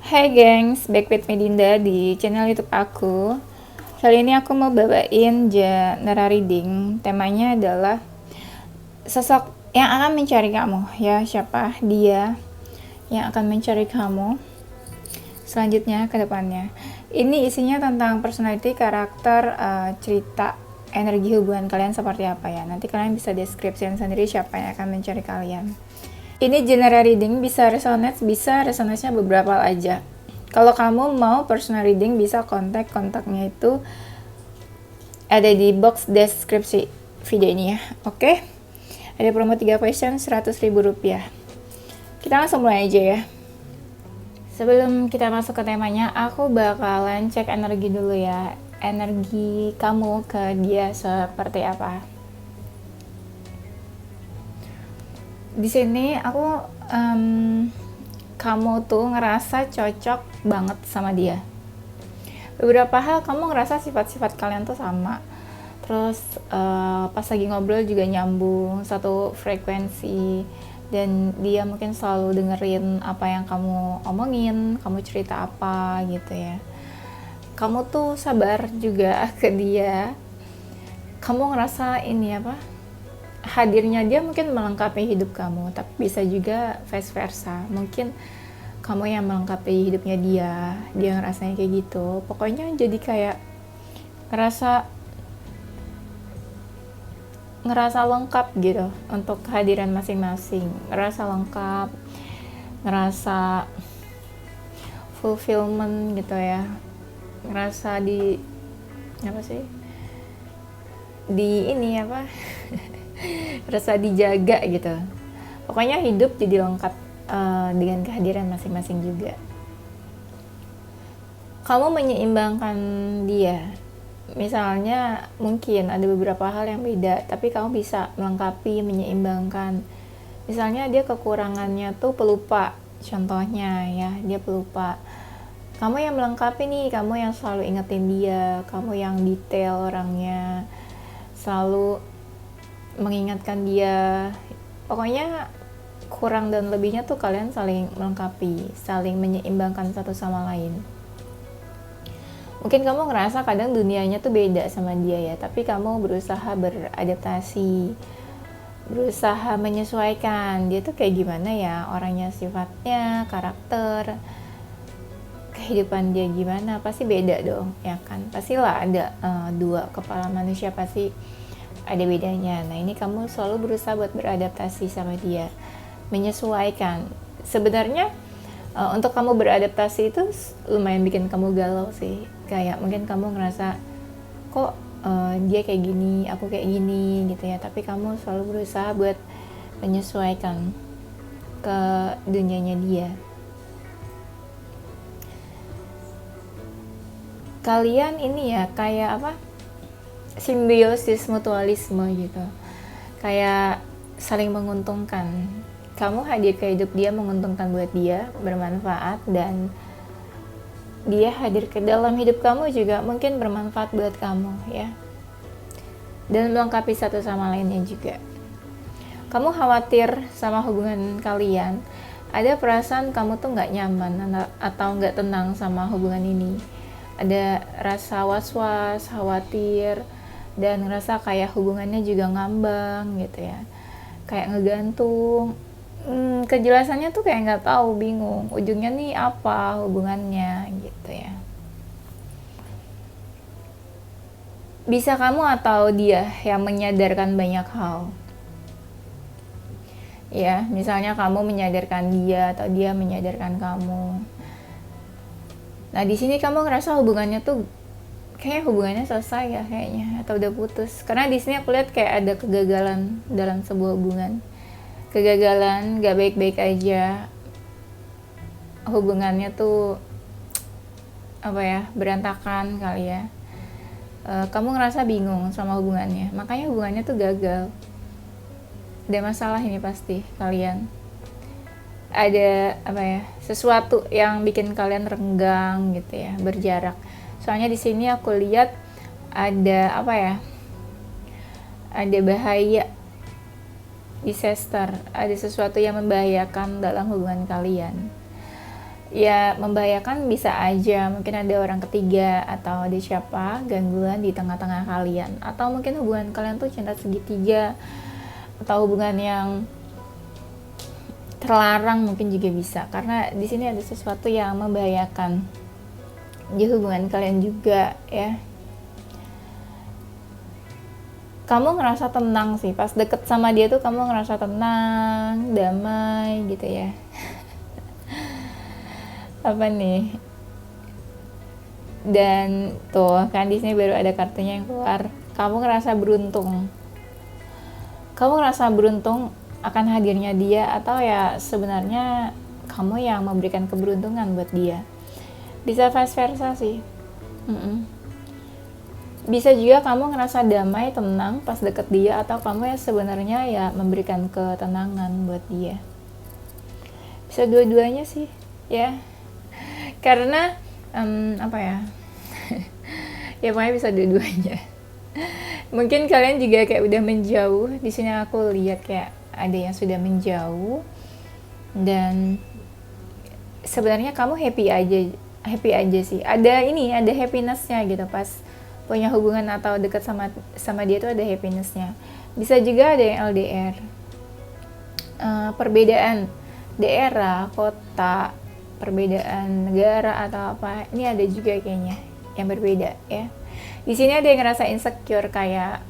Hai gengs, back with Medinda di channel YouTube aku. Kali ini aku mau bawain genre reading. Temanya adalah sosok yang akan mencari kamu. Ya, siapa dia yang akan mencari kamu selanjutnya ke depannya. Ini isinya tentang personality, karakter, cerita, energi hubungan kalian seperti apa ya. Nanti kalian bisa deskripsikan sendiri siapa yang akan mencari kalian. Ini genre reading bisa resonate-nya beberapa aja. Kalau kamu mau personal reading bisa kontaknya itu ada di box deskripsi video ini ya. Oke. Ada promo 3 question Rp100.000. Kita langsung mulai aja ya. Sebelum kita masuk ke temanya, aku bakalan cek energi dulu ya. Energi kamu ke dia seperti apa. Di sini aku kamu tuh ngerasa cocok banget sama dia. Beberapa hal kamu ngerasa sifat-sifat kalian tuh sama. Terus pas lagi ngobrol juga nyambung, satu frekuensi, dan dia mungkin selalu dengerin apa yang kamu omongin, kamu cerita apa gitu ya. Kamu tuh sabar juga ke dia. Kamu ngerasa ini apa? Hadirnya dia mungkin melengkapi hidup kamu, tapi bisa juga vice versa. Mungkin kamu yang melengkapi hidupnya dia ngerasanya kayak gitu. Pokoknya jadi kayak ngerasa lengkap gitu untuk kehadiran masing-masing. Ngerasa lengkap, ngerasa fulfillment gitu ya. Ngerasa di ini apa? Rasa dijaga gitu. Pokoknya hidup jadi lengkap dengan kehadiran masing-masing juga. Kamu menyeimbangkan dia. Misalnya mungkin ada beberapa hal yang beda, tapi kamu bisa melengkapi, menyeimbangkan. Misalnya dia kekurangannya tuh pelupa. Contohnya ya, dia pelupa. Kamu yang melengkapi nih, kamu yang selalu ingetin dia, kamu yang detail orangnya, selalu mengingatkan dia. Pokoknya kurang dan lebihnya tuh kalian saling melengkapi, saling menyeimbangkan satu sama lain. Mungkin kamu ngerasa kadang dunianya tuh beda sama dia ya, tapi kamu berusaha beradaptasi, berusaha menyesuaikan dia tuh kayak gimana ya orangnya, sifatnya, karakter, kehidupan dia gimana, pasti beda dong ya kan. Pastilah ada dua kepala manusia, pasti ada bedanya. Nah ini kamu selalu berusaha buat beradaptasi sama dia, menyesuaikan. Sebenarnya untuk kamu beradaptasi itu lumayan bikin kamu galau sih. Kayak mungkin kamu ngerasa kok dia kayak gini, aku kayak gini gitu ya. Tapi kamu selalu berusaha buat menyesuaikan ke dunianya dia. Kalian ini ya kayak apa? Simbiosis mutualisme gitu, kayak saling menguntungkan. Kamu hadir ke hidup dia menguntungkan buat dia, bermanfaat, dan dia hadir ke dalam hidup kamu juga mungkin bermanfaat buat kamu ya, dan melengkapi satu sama lainnya juga. Kamu khawatir sama hubungan kalian, ada perasaan kamu tuh nggak nyaman atau nggak tenang sama hubungan ini, ada rasa was-was, khawatir, dan ngerasa kayak hubungannya juga ngambang gitu ya, kayak ngegantung. Kejelasannya tuh kayak nggak tahu, bingung ujungnya nih apa hubungannya gitu ya. Bisa kamu atau dia yang menyadarkan banyak hal ya, misalnya kamu menyadarkan dia atau dia menyadarkan kamu. Nah di sini kamu ngerasa hubungannya tuh kayak hubungannya selesai ya kayaknya, atau udah putus. Karena di sini aku lihat kayak ada kegagalan dalam sebuah hubungan, kegagalan, gak baik-baik aja, hubungannya tuh apa ya, berantakan kali ya. Kamu ngerasa bingung sama hubungannya, makanya hubungannya tuh gagal. Ada masalah ini pasti kalian. Ada apa ya, sesuatu yang bikin kalian renggang gitu ya, berjarak. Soalnya di sini aku lihat ada apa ya, ada bahaya, disaster, ada sesuatu yang membahayakan dalam hubungan kalian. Ya membahayakan bisa aja, mungkin ada orang ketiga atau ada siapa gangguan di tengah-tengah kalian, atau mungkin hubungan kalian tuh cinta segitiga atau hubungan yang terlarang mungkin juga bisa, karena di sini ada sesuatu yang membahayakan di hubungan kalian juga ya. Kamu ngerasa tenang sih pas deket sama dia tuh, kamu ngerasa tenang, damai gitu ya. Apa nih? Dan tuh kan di sini baru ada kartunya yang keluar. Kamu ngerasa beruntung. Kamu ngerasa beruntung akan hadirnya dia, atau ya sebenarnya kamu yang memberikan keberuntungan buat dia. Bisa vice versa sih. Bisa juga kamu ngerasa damai, tenang pas deket dia, atau kamu ya sebenarnya ya memberikan ketenangan buat dia. Bisa dua-duanya sih ya, karena apa ya ya pokoknya bisa dua-duanya. Mungkin kalian juga kayak udah menjauh. Di sini aku lihat kayak ada yang sudah menjauh, dan sebenarnya kamu happy aja sih. Ada happinessnya gitu pas punya hubungan atau dekat sama dia tuh ada happinessnya. Bisa juga ada yang LDR, perbedaan daerah, kota, perbedaan negara atau apa. Ini ada juga kayaknya yang berbeda ya. Di sini ada yang ngerasa insecure, kayak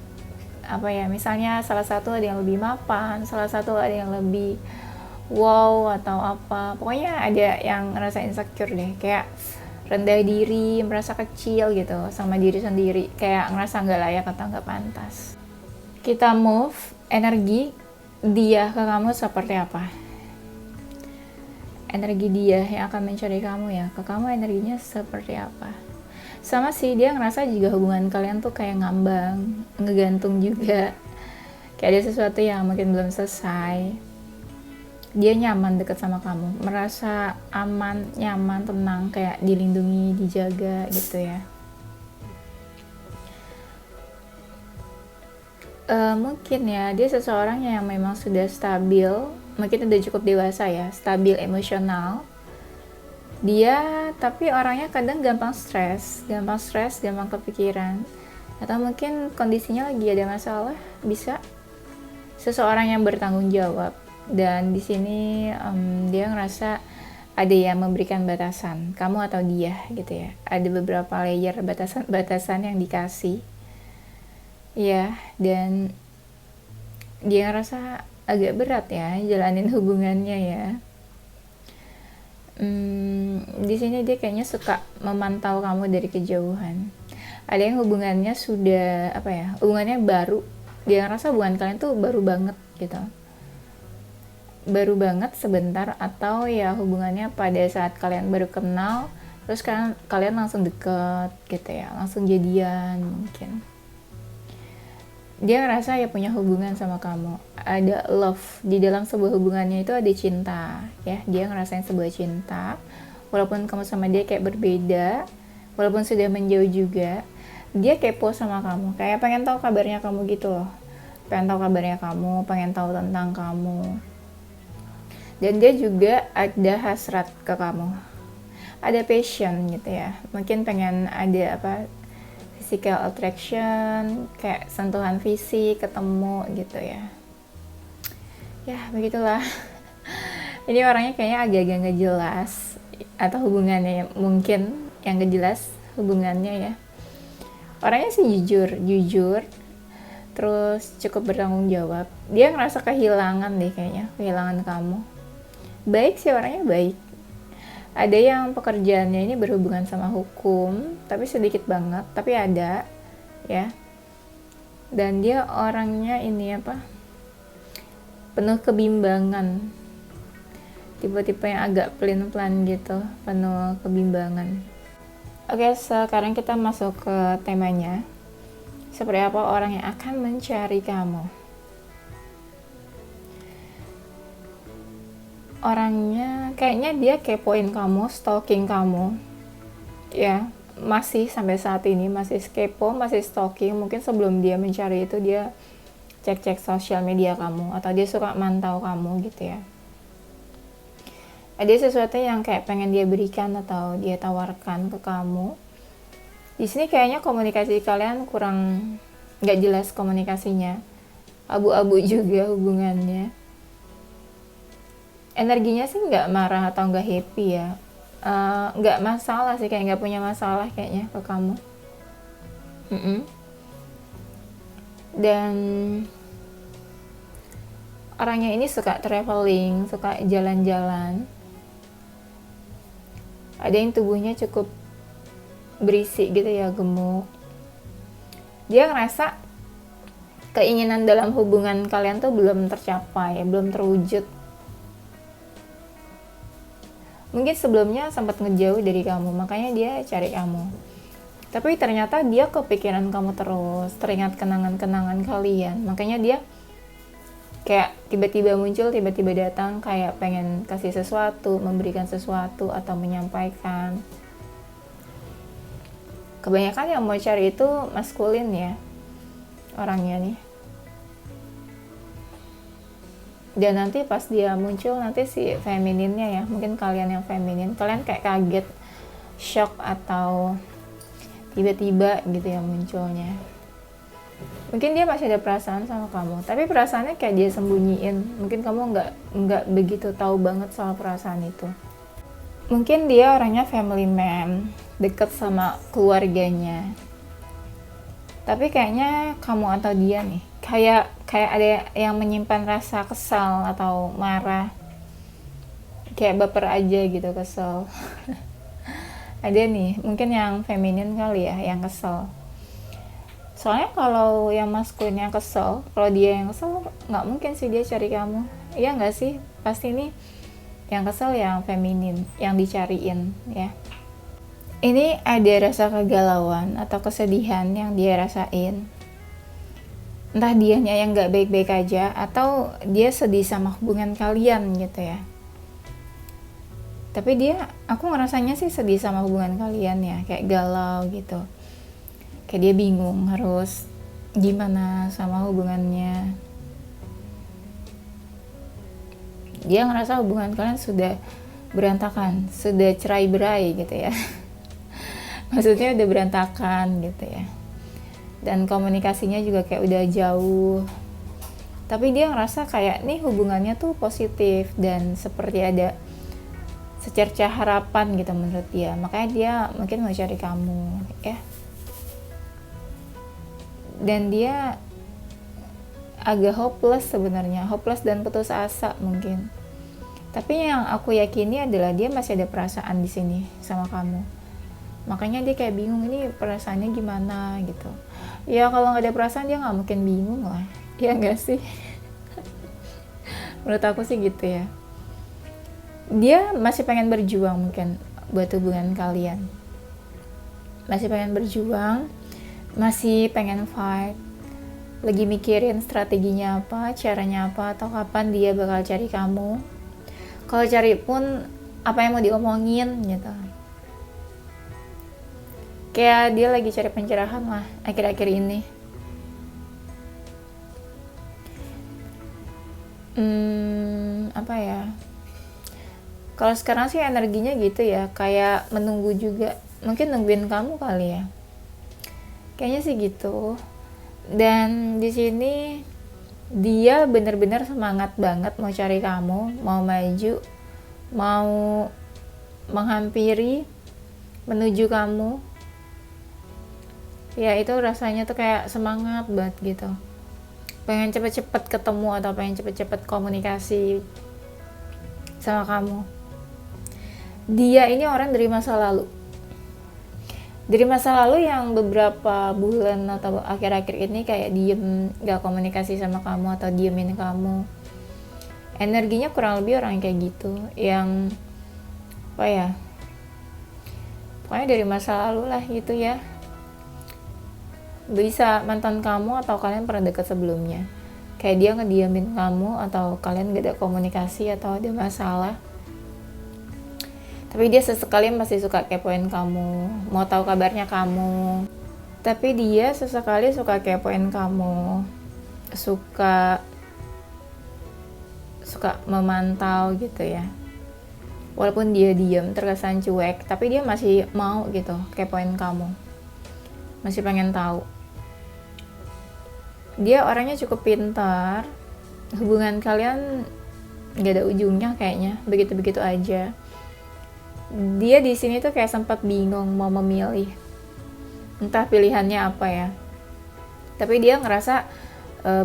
apa ya, misalnya salah satu ada yang lebih mapan, salah satu ada yang lebih wow atau apa. Pokoknya ada yang ngerasa insecure deh, kayak rendah diri, merasa kecil gitu sama diri sendiri, kayak ngerasa nggak layak atau nggak pantas. Kita move energi dia ke kamu seperti apa? Energi dia yang akan mencari kamu ya, ke kamu energinya seperti apa? Sama sih, dia ngerasa juga hubungan kalian tuh kayak ngambang, ngegantung juga. Kayak ada sesuatu yang mungkin belum selesai. Dia nyaman deket sama kamu, merasa aman, nyaman, tenang, kayak dilindungi, dijaga gitu ya. Mungkin ya dia seseorang yang memang sudah stabil, mungkin udah cukup dewasa ya, stabil emosional. Dia tapi orangnya kadang gampang stres, gampang kepikiran, atau mungkin kondisinya lagi ada masalah. Bisa seseorang yang bertanggung jawab, dan di sini dia ngerasa ada yang memberikan batasan, kamu atau dia gitu ya. Ada beberapa layer batasan yang dikasih ya, dan dia ngerasa agak berat ya jalanin hubungannya ya. Di sini dia kayaknya suka memantau kamu dari kejauhan. Ada yang hubungannya sudah apa ya, hubungannya baru, dia ngerasa hubungan kalian tuh baru banget gitu, baru banget sebentar, atau ya hubungannya pada saat kalian baru kenal terus kalian langsung deket gitu ya, langsung jadian. Mungkin dia ngerasa ya punya hubungan sama kamu, ada love di dalam sebuah hubungannya, itu ada cinta ya. Dia ngerasain sebuah cinta walaupun kamu sama dia kayak berbeda, walaupun sudah menjauh juga. Dia kepo sama kamu, kayak pengen tahu kabarnya kamu gitu loh, pengen tahu kabarnya kamu, pengen tahu tentang kamu. Dan dia juga ada hasrat ke kamu, ada passion gitu ya, mungkin pengen ada apa, physical attraction, kayak sentuhan fisik, ketemu gitu ya. Ya begitulah. Ini orangnya kayaknya agak-agak nggak jelas, atau hubungannya mungkin yang nggak jelas hubungannya ya. Orangnya sih jujur, terus cukup bertanggung jawab. Dia ngerasa kehilangan deh kayaknya, kehilangan kamu. Baik sih, orangnya baik. Ada yang pekerjaannya ini berhubungan sama hukum, tapi sedikit banget, tapi ada ya. Dan dia orangnya ini apa, penuh kebimbangan, tipe-tipe yang agak pelin-pelan gitu, penuh kebimbangan. Oke, sekarang kita masuk ke temanya. Seperti apa orang yang akan mencari kamu? Orangnya kayaknya dia kepoin kamu, stalking kamu ya, masih sampai saat ini masih kepo, masih stalking. Mungkin sebelum dia mencari itu dia cek sosial media kamu, atau dia suka mantau kamu gitu ya. ada sesuatu yang kayak pengen dia berikan atau dia tawarkan ke kamu. Di sini kayaknya komunikasi kalian kurang nggak jelas komunikasinya, abu-abu juga hubungannya. Energinya sih nggak marah atau nggak happy ya, nggak masalah sih, kayak nggak punya masalah kayaknya ke kamu. Dan orangnya ini suka traveling, suka jalan-jalan. Ada yang tubuhnya cukup berisi gitu ya, gemuk. Dia ngerasa keinginan dalam hubungan kalian tuh belum tercapai, belum terwujud. Mungkin sebelumnya sempat ngejauh dari kamu, makanya dia cari kamu. Tapi ternyata dia kepikiran kamu terus, teringat kenangan-kenangan kalian. Makanya dia kayak tiba-tiba muncul, tiba-tiba datang, kayak pengen kasih sesuatu, memberikan sesuatu, atau menyampaikan. Kebanyakan yang mau cari itu maskulin ya, orangnya nih. Dan nanti pas dia muncul, nanti si femininnya ya, mungkin kalian yang feminin, kalian kayak kaget, shock, atau tiba-tiba gitu ya munculnya. Mungkin dia masih ada perasaan sama kamu, tapi perasaannya kayak dia sembunyiin. Mungkin kamu nggak begitu tahu banget soal perasaan itu. Mungkin dia orangnya family man, deket sama keluarganya. Tapi kayaknya kamu atau dia nih, kayak ada yang menyimpan rasa kesal atau marah, kayak baper aja gitu, kesel. Ada nih, mungkin yang feminin kali ya, yang kesel. Soalnya kalau yang maskulin yang kesel, kalau dia yang kesel, nggak mungkin sih dia cari kamu. Iya nggak sih? Pasti nih yang kesel yang feminin, yang dicariin ya. Ini ada rasa kegalauan atau kesedihan yang dia rasain. Entah dianya yang nggak baik-baik aja, atau dia sedih sama hubungan kalian gitu ya. Tapi aku ngerasanya sih sedih sama hubungan kalian ya, kayak galau gitu. Kayak dia bingung harus gimana sama hubungannya. Dia ngerasa hubungan kalian sudah berantakan, sudah cerai-berai gitu ya. Maksudnya udah berantakan gitu ya. Dan komunikasinya juga kayak udah jauh. Tapi dia ngerasa kayak nih hubungannya tuh positif dan seperti ada secerca harapan gitu menurut dia. Makanya dia mungkin mau cari kamu ya. Dan dia agak hopeless sebenarnya, hopeless dan putus asa mungkin. Tapi yang aku yakini adalah dia masih ada perasaan di sini sama kamu. Makanya dia kayak bingung, ini perasaannya gimana gitu. Ya kalau nggak ada perasaan dia nggak mungkin bingung lah, ya nggak sih? Menurut aku sih gitu ya. Dia masih pengen berjuang mungkin buat hubungan kalian. Masih pengen berjuang, masih pengen fight. Lagi mikirin strateginya apa, caranya apa, atau kapan dia bakal cari kamu. Kalau cari pun apa yang mau diomongin gitu. Kayak dia lagi cari pencerahan lah akhir-akhir ini. Apa ya? Kalau sekarang sih energinya gitu ya, kayak menunggu juga. Mungkin nungguin kamu kali ya. Kayaknya sih gitu. Dan di sini dia benar-benar semangat banget mau cari kamu, mau maju, mau menghampiri, menuju kamu. Ya itu rasanya tuh kayak semangat banget gitu, pengen cepet-cepet ketemu atau pengen cepet-cepet komunikasi sama kamu. Dia ini orang dari masa lalu yang beberapa bulan atau akhir-akhir ini kayak diem, gak komunikasi sama kamu atau diemin kamu. Energinya kurang lebih orang kayak gitu, yang apa ya, pokoknya dari masa lalu lah gitu ya. Bisa mantan kamu atau kalian pernah dekat sebelumnya. Kayak dia ngediamin kamu atau kalian gak ada komunikasi atau ada masalah. Tapi dia sesekali masih suka kepoin kamu, mau tahu kabarnya kamu. Tapi dia sesekali suka kepoin kamu, suka memantau gitu ya. walaupun dia diam, terkesan cuek, tapi dia masih mau gitu kepoin kamu, masih pengen tahu. Dia orangnya cukup pintar, hubungan kalian gak ada ujungnya kayaknya, begitu-begitu aja. Dia di sini tuh kayak sempat bingung mau memilih, entah pilihannya apa ya. Tapi dia ngerasa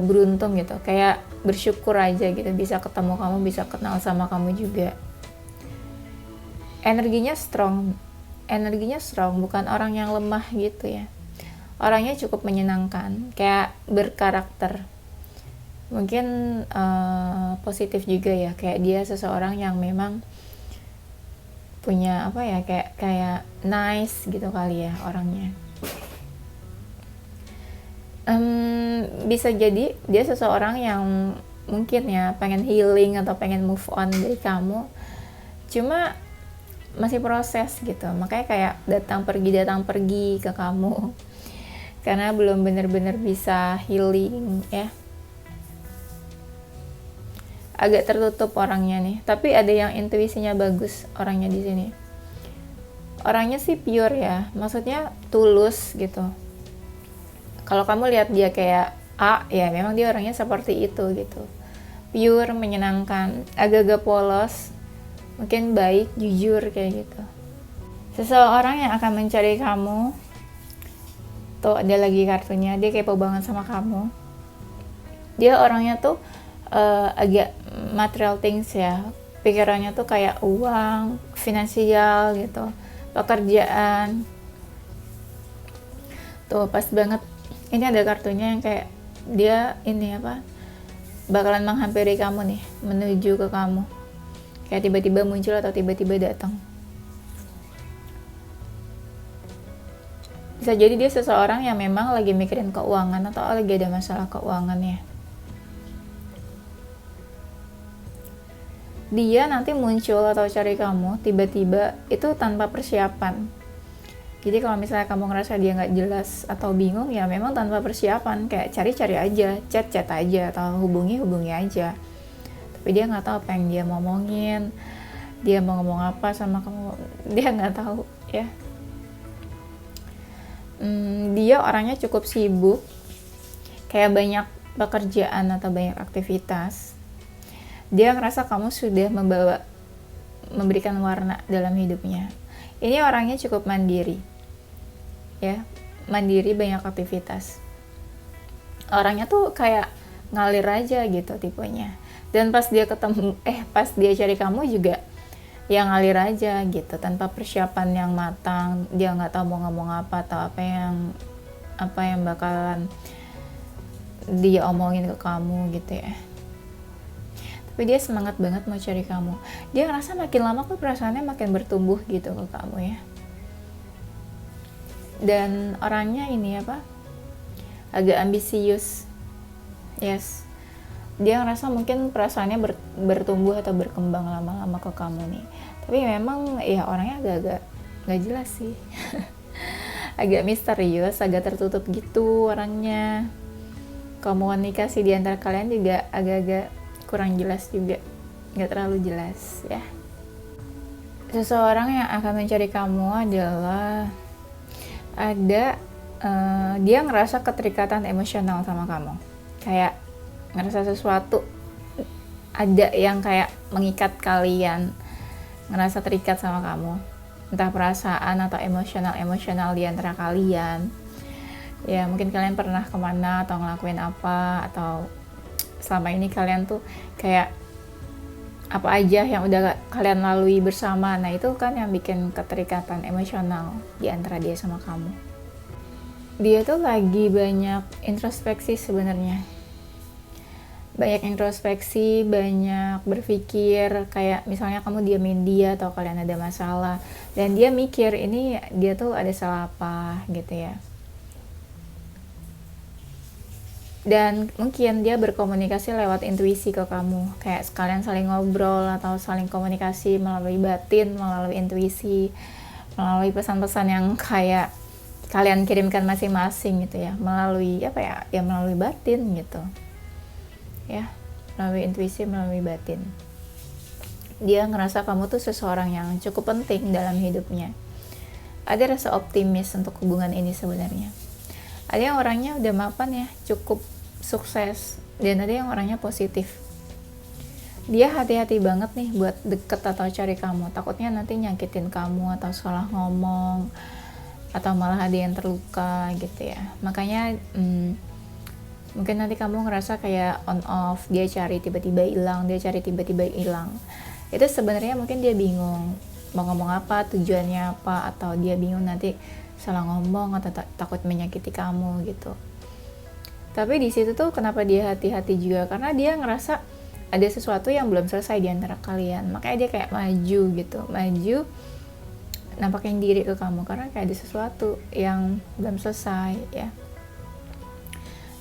beruntung gitu, kayak bersyukur aja gitu bisa ketemu kamu, bisa kenal sama kamu juga. Energinya strong, bukan orang yang lemah gitu ya. Orangnya cukup menyenangkan, kayak berkarakter. Mungkin positif juga ya, kayak dia seseorang yang memang punya apa ya, kayak nice gitu kali ya orangnya. Bisa jadi dia seseorang yang mungkin ya pengen healing atau pengen move on dari kamu, cuma masih proses gitu, makanya kayak datang pergi ke kamu karena belum benar-benar bisa healing ya. Agak tertutup orangnya nih, tapi ada yang intuisinya bagus orangnya di sini. Orangnya sih pure ya, maksudnya tulus gitu. Kalau kamu lihat dia kayak A, ya memang dia orangnya seperti itu gitu. Pure, menyenangkan, agak-agak polos, mungkin baik, jujur kayak gitu. Seseorang yang akan mencari kamu, tuh ada lagi kartunya, dia kepo banget sama kamu. Dia orangnya tuh agak material things ya, pikirannya tuh kayak uang, finansial gitu, pekerjaan. Tuh pas banget. Ini ada kartunya yang kayak dia ini apa, bakalan menghampiri kamu nih, menuju ke kamu, kayak tiba-tiba muncul atau tiba-tiba datang. Bisa jadi dia seseorang yang memang lagi mikirin keuangan atau lagi ada masalah keuangan ya. Dia nanti muncul atau cari kamu tiba-tiba itu tanpa persiapan. Jadi kalau misalnya kamu ngerasa dia nggak jelas atau bingung, ya memang tanpa persiapan, kayak cari-cari aja, chat aja, atau hubungi aja. Tapi dia nggak tahu apa yang dia mau ngomongin, dia mau ngomong apa sama kamu, dia nggak tahu ya. Dia orangnya cukup sibuk, kayak banyak pekerjaan atau banyak aktivitas. Dia ngerasa kamu sudah memberikan warna dalam hidupnya. Ini orangnya cukup mandiri ya, mandiri, banyak aktivitas. Orangnya tuh kayak ngalir aja gitu tipenya. Dan pas dia cari kamu juga ya ngalir aja gitu, tanpa persiapan yang matang. Dia nggak tahu mau ngomong apa atau apa yang bakalan dia omongin ke kamu gitu ya. Tapi dia semangat banget mau cari kamu. Dia ngerasa makin lama kok perasaannya makin bertumbuh gitu ke kamu ya. Dan orangnya ini agak ambisius. Yes. Dia ngerasa mungkin perasaannya bertumbuh atau berkembang lama-lama ke kamu nih. Tapi memang ya orangnya agak-agak gak jelas sih. Agak misterius, agak tertutup gitu orangnya. Komunikasi di antara kalian juga agak-agak kurang jelas juga. Gak terlalu jelas ya. Seseorang yang akan mencari kamu adalah dia ngerasa keterikatan emosional sama kamu, kayak ngerasa sesuatu ada yang kayak mengikat kalian, ngerasa terikat sama kamu, entah perasaan atau emosional di antara kalian ya. Mungkin kalian pernah kemana atau ngelakuin apa, atau selama ini kalian tuh kayak apa aja yang udah kalian lalui bersama. Nah itu kan yang bikin keterikatan emosional di antara dia sama kamu. Dia tuh lagi banyak introspeksi sebenarnya. Banyak introspeksi, banyak berpikir, kayak misalnya kamu diamin dia atau kalian ada masalah, dan dia mikir ini dia tuh ada salah apa gitu ya. Dan mungkin dia berkomunikasi lewat intuisi ke kamu, kayak sekalian saling ngobrol atau saling komunikasi melalui batin, melalui intuisi, melalui pesan-pesan yang kayak kalian kirimkan masing-masing gitu ya, melalui melalui batin gitu ya, melalui intuisi, melalui batin. Dia ngerasa kamu tuh seseorang yang cukup penting dalam hidupnya. Ada rasa optimis untuk hubungan ini sebenarnya. Ada yang orangnya udah mapan ya, cukup sukses, dan ada yang orangnya positif. Dia hati-hati banget nih buat deket atau cari kamu, takutnya nanti nyakitin kamu atau salah ngomong atau malah ada yang terluka gitu ya. Makanya mungkin nanti kamu ngerasa kayak on off, dia cari tiba-tiba hilang, itu sebenarnya mungkin dia bingung mau ngomong apa, tujuannya apa, atau dia bingung nanti salah ngomong atau takut menyakiti kamu gitu. Tapi di situ tuh kenapa dia hati-hati juga, karena dia ngerasa ada sesuatu yang belum selesai di antara kalian. Makanya dia kayak maju nampakin diri ke kamu karena kayak ada sesuatu yang belum selesai ya.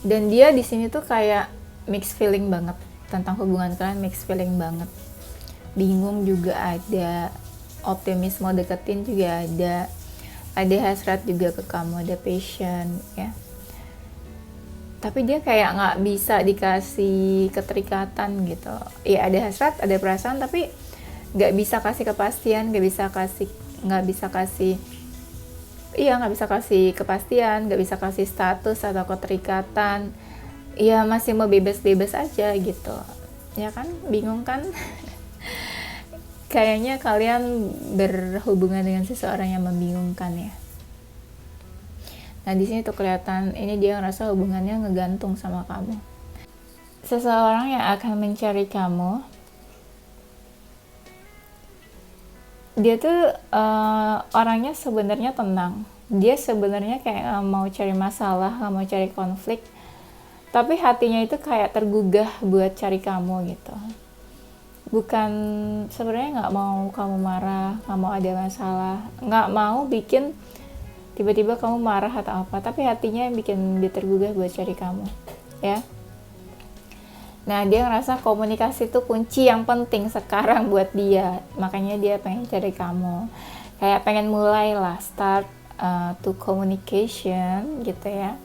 Dan dia di sini tuh kayak mixed feeling banget tentang hubungan kalian, mixed feeling banget. Bingung juga ada, optimis mau deketin juga ada hasrat juga ke kamu, ada passion ya. Tapi dia kayak nggak bisa dikasih keterikatan gitu. Ya ada hasrat, ada perasaan, tapi nggak bisa kasih kepastian, nggak bisa kasih kepastian, nggak bisa kasih status atau keterikatan. Ya masih mau bebas-bebas aja gitu. Ya kan, bingung kan? Kayaknya kalian berhubungan dengan seseorang yang membingungkan ya. Nah di sini tuh kelihatan ini dia ngerasa hubungannya ngegantung sama kamu. Seseorang yang akan mencari kamu, dia tuh orangnya sebenarnya tenang. Dia sebenarnya kayak gak mau cari masalah, gak mau cari konflik, tapi hatinya itu kayak tergugah buat cari kamu gitu. Bukan sebenarnya nggak mau kamu marah, nggak mau ada masalah, nggak mau bikin tiba-tiba kamu marah atau apa, tapi hatinya yang bikin dia tergugah buat cari kamu ya. Nah dia ngerasa komunikasi itu kunci yang penting sekarang buat dia, makanya dia pengen cari kamu, kayak pengen mulai lah start to communication gitu ya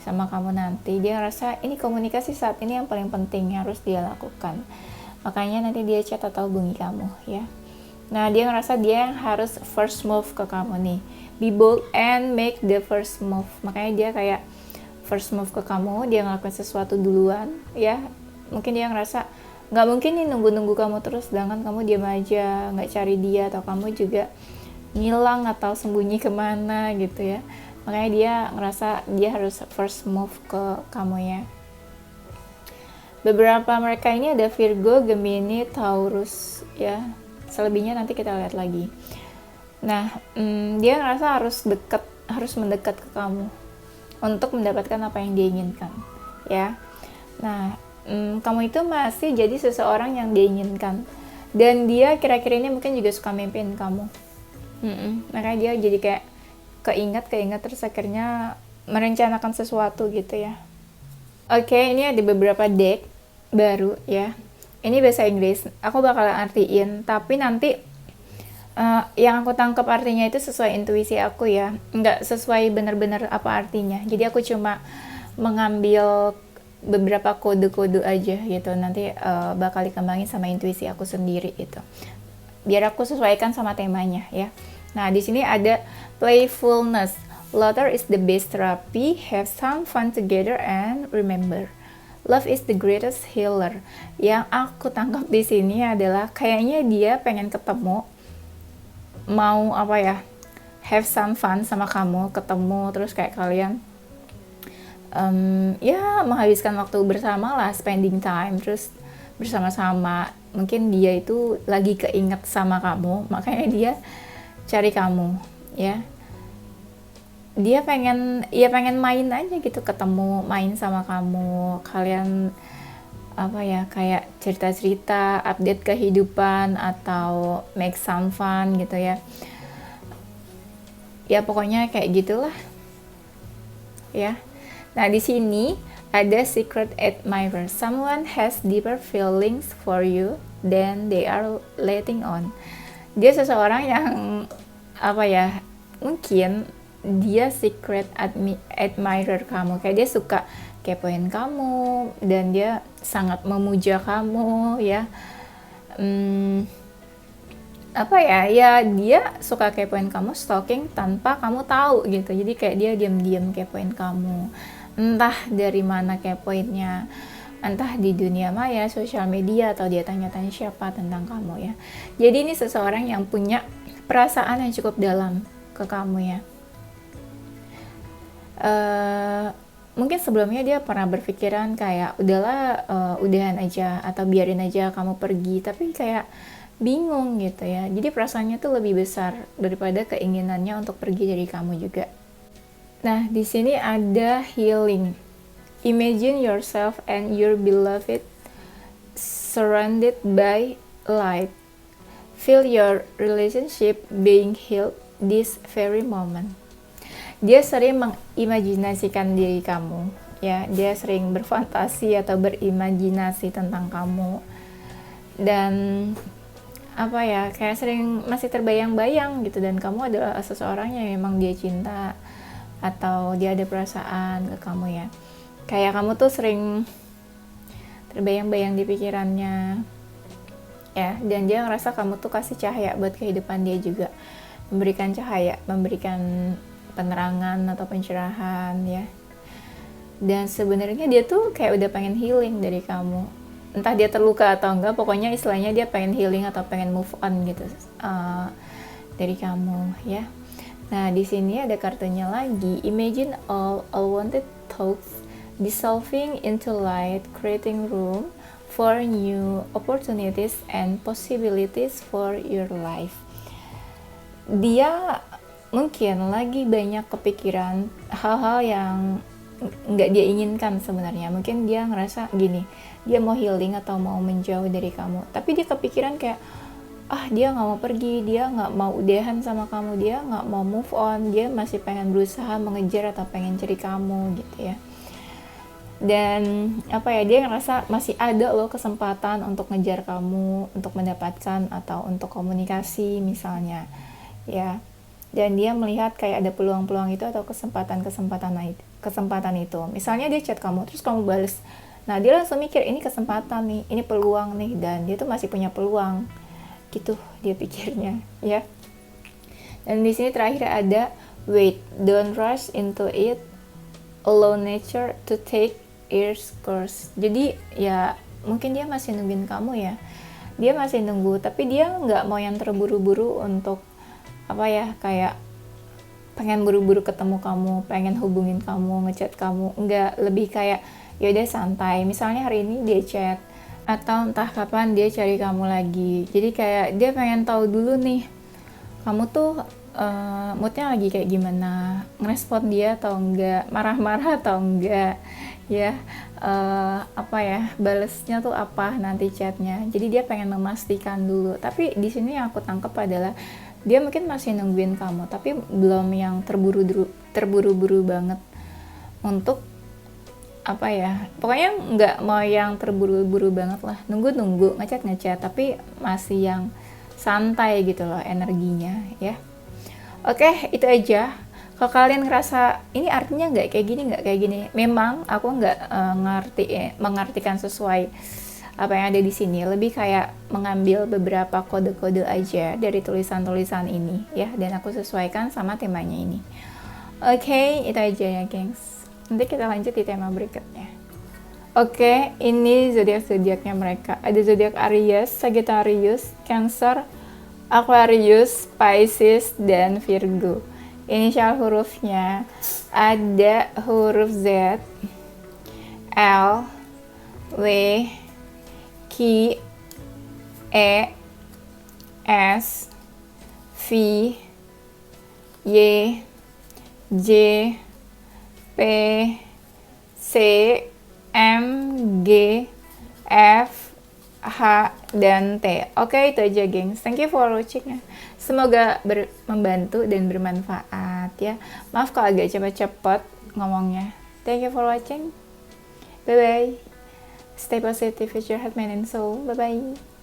sama kamu nanti. Dia ngerasa ini komunikasi saat ini yang paling penting yang harus dia lakukan, makanya nanti dia chat atau hubungi kamu ya. Nah dia ngerasa dia yang harus first move ke kamu nih, be bold and make the first move. Makanya dia kayak first move ke kamu, dia ngelakuin sesuatu duluan ya. Mungkin dia ngerasa nggak mungkin nih nunggu-nunggu kamu terus, sedangkan kamu diam aja nggak cari dia, atau kamu juga ngilang atau sembunyi kemana gitu ya. Makanya dia ngerasa dia harus first move ke kamu ya. Beberapa mereka ini ada Virgo, Gemini, Taurus ya. Selebihnya nanti kita lihat lagi. Nah, dia ngerasa harus mendekat ke kamu untuk mendapatkan apa yang dia inginkan, ya. Nah, kamu itu masih jadi seseorang yang dia inginkan, dan dia kira-kira ini mungkin juga suka mimpiin kamu. Makanya dia jadi kayak keinget terus akhirnya merencanakan sesuatu gitu ya. Oke, ini ada beberapa deck baru ya. Ini bahasa Inggris, aku bakal artiin, tapi nanti yang aku tangkap artinya itu sesuai intuisi aku ya, nggak sesuai benar-benar apa artinya. Jadi aku cuma mengambil beberapa kode-kode aja gitu, nanti bakal dikembangin sama intuisi aku sendiri itu, biar aku sesuaikan sama temanya ya. Nah di sini ada playfulness, laughter is the best therapy, have some fun together and remember, love is the greatest healer. Yang aku tangkap di sini adalah kayaknya dia pengen ketemu, mau apa ya, have some fun sama kamu, ketemu terus kayak kalian ya menghabiskan waktu bersama lah, spending time terus bersama-sama. Mungkin dia itu lagi keinget sama kamu, makanya dia cari kamu ya. Dia pengen main aja gitu, ketemu, main sama kamu, kalian apa ya, kayak cerita-cerita, update kehidupan atau make some fun gitu ya. Ya pokoknya kayak gitulah ya. Nah di sini ada secret admirer, someone has deeper feelings for you than they are letting on. Dia seseorang yang apa ya, mungkin dia secret admirer kamu, kayak dia suka kepoin kamu dan dia sangat memuja kamu ya. apa ya, ya dia suka kepoin kamu, stalking tanpa kamu tahu gitu. Jadi kayak dia diam-diam kepoin kamu, entah dari mana kepoinnya, entah di dunia maya, sosial media, atau dia tanya-tanya siapa tentang kamu ya. Jadi ini seseorang yang punya perasaan yang cukup dalam ke kamu ya. Mungkin sebelumnya dia pernah berpikiran kayak udahlah, udahan aja atau biarin aja kamu pergi, tapi kayak bingung gitu ya. Jadi perasaannya tuh lebih besar daripada keinginannya untuk pergi dari kamu juga. Nah, di sini ada healing. Imagine yourself and your beloved surrounded by light. Feel your relationship being healed this very moment. Dia sering mengimajinasikan diri kamu, ya. Dia sering berfantasi atau berimajinasi tentang kamu. Dan apa ya, kayak sering masih terbayang-bayang gitu, dan kamu adalah seseorang yang memang dia cinta atau dia ada perasaan ke kamu ya. Kayak kamu tuh sering terbayang-bayang di pikirannya ya, dan dia ngerasa kamu tuh kasih cahaya buat kehidupan dia juga, memberikan cahaya, memberikan penerangan atau pencerahan ya. Dan sebenarnya dia tuh kayak udah pengen healing dari kamu, entah dia terluka atau enggak, pokoknya istilahnya dia pengen healing atau pengen move on gitu dari kamu ya. Nah, di sini ada kartunya lagi, imagine all unwanted thoughts dissolving into light, creating room for new opportunities and possibilities for your life. Dia mungkin lagi banyak kepikiran hal-hal yang nggak dia inginkan sebenarnya. Mungkin dia ngerasa gini, dia mau healing atau mau menjauh dari kamu, tapi dia kepikiran kayak dia nggak mau pergi, dia nggak mau udahan sama kamu, dia nggak mau move on, dia masih pengen berusaha mengejar atau pengen cari kamu gitu ya. Dan apa ya, dia ngerasa masih ada loh kesempatan untuk ngejar kamu, untuk mendapatkan atau untuk komunikasi misalnya ya. Dan dia melihat kayak ada peluang-peluang itu atau kesempatan itu. Misalnya dia chat kamu terus kamu bales, nah dia langsung mikir ini kesempatan nih, ini peluang nih, dan dia tuh masih punya peluang gitu dia pikirnya ya. Dan di sini terakhir ada wait, don't rush into it, allow nature to take its course. Jadi ya mungkin dia masih nungguin kamu ya, dia masih nunggu, tapi dia nggak mau yang terburu-buru untuk apa ya, kayak pengen buru-buru ketemu kamu, pengen hubungin kamu, ngechat kamu, enggak, lebih kayak ya udah santai. Misalnya hari ini dia chat atau entah kapan dia cari kamu lagi, jadi kayak dia pengen tahu dulu nih kamu tuh moodnya lagi kayak gimana, ngerespon dia atau enggak, marah-marah atau enggak ya, apa ya, balesnya tuh apa nanti chatnya. Jadi dia pengen memastikan dulu. Tapi di sini yang aku tangkap adalah dia mungkin masih nungguin kamu, tapi belum yang terburu-buru banget untuk apa ya, pokoknya nggak mau yang terburu-buru banget lah, nunggu ngechat, tapi masih yang santai gitu loh energinya ya. Oke, itu aja. Kalau kalian ngerasa ini artinya nggak kayak gini, memang aku nggak mengartikan sesuai apa yang ada di sini, lebih kayak mengambil beberapa kode-kode aja dari tulisan-tulisan ini ya, dan aku sesuaikan sama temanya ini. Oke, itu aja ya gengs. Nanti kita lanjut di tema berikutnya. Oke, ini zodiak-zodiaknya mereka. Ada zodiak Aries, Sagittarius, Cancer, Aquarius, Pisces, dan Virgo. Inisial hurufnya ada huruf Z, L, W, Q, E, S, V, Y, J, P, C, M, G, F, H, dan T. Oke, itu aja gengs. Thank you for watching ya. Semoga membantu dan bermanfaat ya. Maaf kalau agak cepet-cepet ngomongnya. Thank you for watching. Bye-bye. Stay positive with your heart, mind, and soul. Bye-bye.